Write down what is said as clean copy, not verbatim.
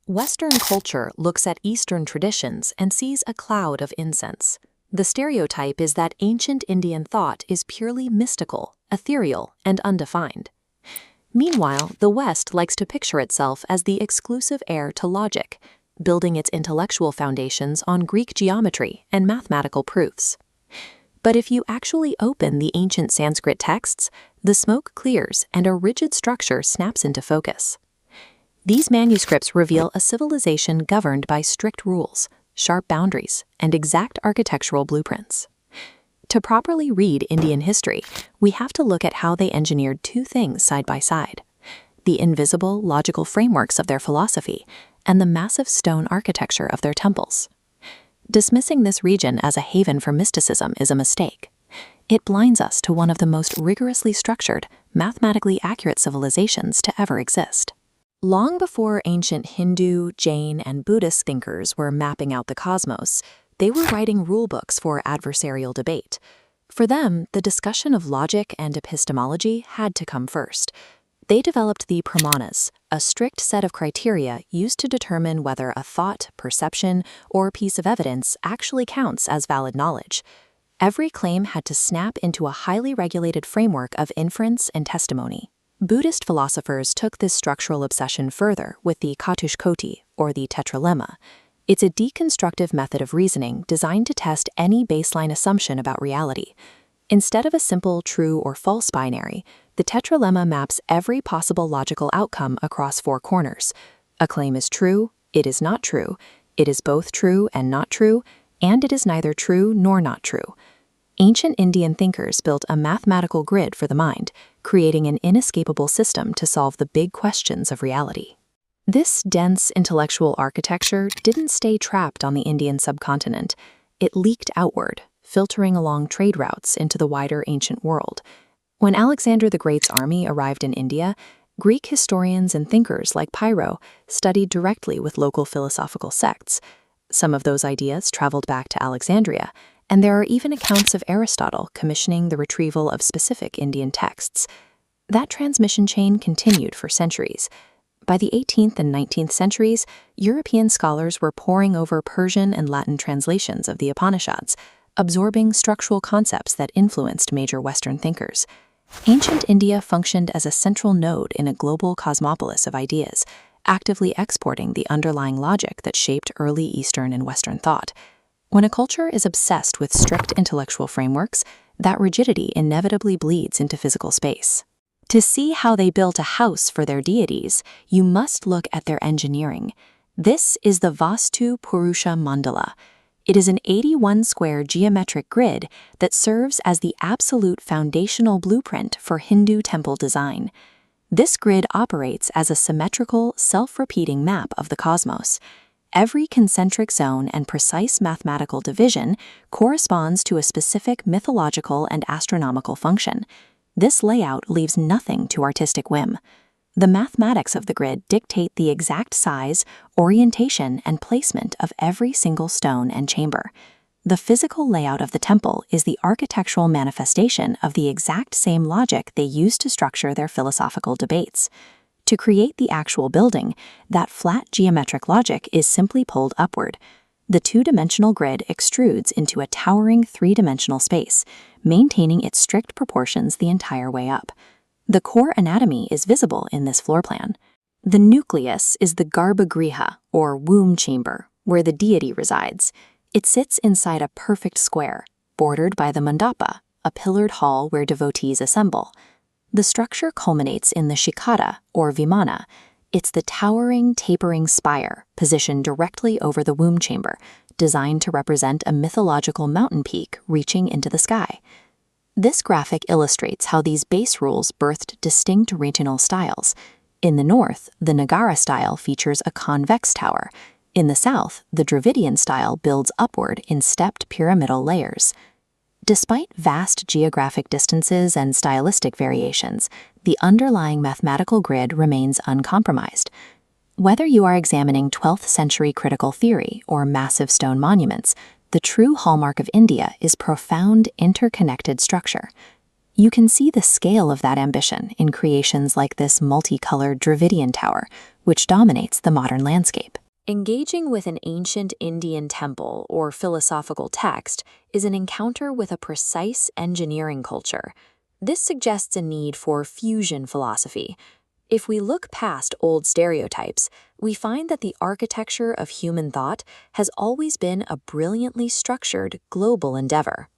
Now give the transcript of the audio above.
Western culture looks at Eastern traditions and sees a cloud of incense. The stereotype is that ancient Indian thought is purely mystical, ethereal, and undefined. Meanwhile, the West likes to picture itself as the exclusive heir to logic, building its intellectual foundations on Greek geometry and mathematical proofs. But if you actually open the ancient Sanskrit texts, the smoke clears and a rigid structure snaps into focus. These manuscripts reveal a civilization governed by strict rules, sharp boundaries, and exact architectural blueprints. To properly read Indian history, we have to look at how they engineered two things side by side: the invisible logical frameworks of their philosophy and the massive stone architecture of their temples. Dismissing this region as a haven for mysticism is a mistake. It blinds us to one of the most rigorously structured, mathematically accurate civilizations to ever exist. Long before ancient Hindu, Jain, and Buddhist thinkers were mapping out the cosmos, they were writing rulebooks for adversarial debate. For them, the discussion of logic and epistemology had to come first. They developed the pramanas, a strict set of criteria used to determine whether a thought, perception, or piece of evidence actually counts as valid knowledge. Every claim had to snap into a highly regulated framework of inference and testimony. Buddhist philosophers took this structural obsession further with the Catushkoti, or the tetralemma. It's a deconstructive method of reasoning designed to test any baseline assumption about reality. Instead of a simple true or false binary, the tetralemma maps every possible logical outcome across four corners. A claim is true, it is not true, it is both true and not true, and it is neither true nor not true. Ancient Indian thinkers built a mathematical grid for the mind, creating an inescapable system to solve the big questions of reality. This dense intellectual architecture didn't stay trapped on the Indian subcontinent. It leaked outward, filtering along trade routes into the wider ancient world. When Alexander the Great's army arrived in India, Greek historians and thinkers like Pyrrho studied directly with local philosophical sects. Some of those ideas traveled back to Alexandria, and there are even accounts of Aristotle commissioning the retrieval of specific Indian texts. That transmission chain continued for centuries. By the 18th and 19th centuries, European scholars were poring over Persian and Latin translations of the Upanishads, absorbing structural concepts that influenced major Western thinkers. Ancient India functioned as a central node in a global cosmopolis of ideas, actively exporting the underlying logic that shaped early Eastern and Western thought. When a culture is obsessed with strict intellectual frameworks, that rigidity inevitably bleeds into physical space. To see how they built a house for their deities, you must look at their engineering. This is the Vastu Purusha Mandala. It is an 81-square geometric grid that serves as the absolute foundational blueprint for Hindu temple design. This grid operates as a symmetrical, self-repeating map of the cosmos. Every concentric zone and precise mathematical division corresponds to a specific mythological and astronomical function. This layout leaves nothing to artistic whim. The mathematics of the grid dictate the exact size, orientation, and placement of every single stone and chamber. The physical layout of the temple is the architectural manifestation of the exact same logic they used to structure their philosophical debates. To create the actual building, that flat geometric logic is simply pulled upward. The two-dimensional grid extrudes into a towering three-dimensional space, maintaining its strict proportions the entire way up. The core anatomy is visible in this floor plan. The nucleus is the Garbhagriha, or womb chamber, where the deity resides. It sits inside a perfect square, bordered by the mandapa, a pillared hall where devotees assemble. The structure culminates in the Shikara, or Vimana. It's the towering, tapering spire positioned directly over the womb chamber, designed to represent a mythological mountain peak reaching into the sky. This graphic illustrates how these base rules birthed distinct regional styles. In the north, the Nagara style features a convex tower. In the south, the Dravidian style builds upward in stepped pyramidal layers. Despite vast geographic distances and stylistic variations, the underlying mathematical grid remains uncompromised. Whether you are examining 12th century critical theory or massive stone monuments, the true hallmark of India is profound interconnected structure. You can see the scale of that ambition in creations like this multicolored Dravidian tower, which dominates the modern landscape. Engaging with an ancient Indian temple or philosophical text is an encounter with a precise engineering culture. This suggests a need for fusion philosophy. If we look past old stereotypes, we find that the architecture of human thought has always been a brilliantly structured global endeavor.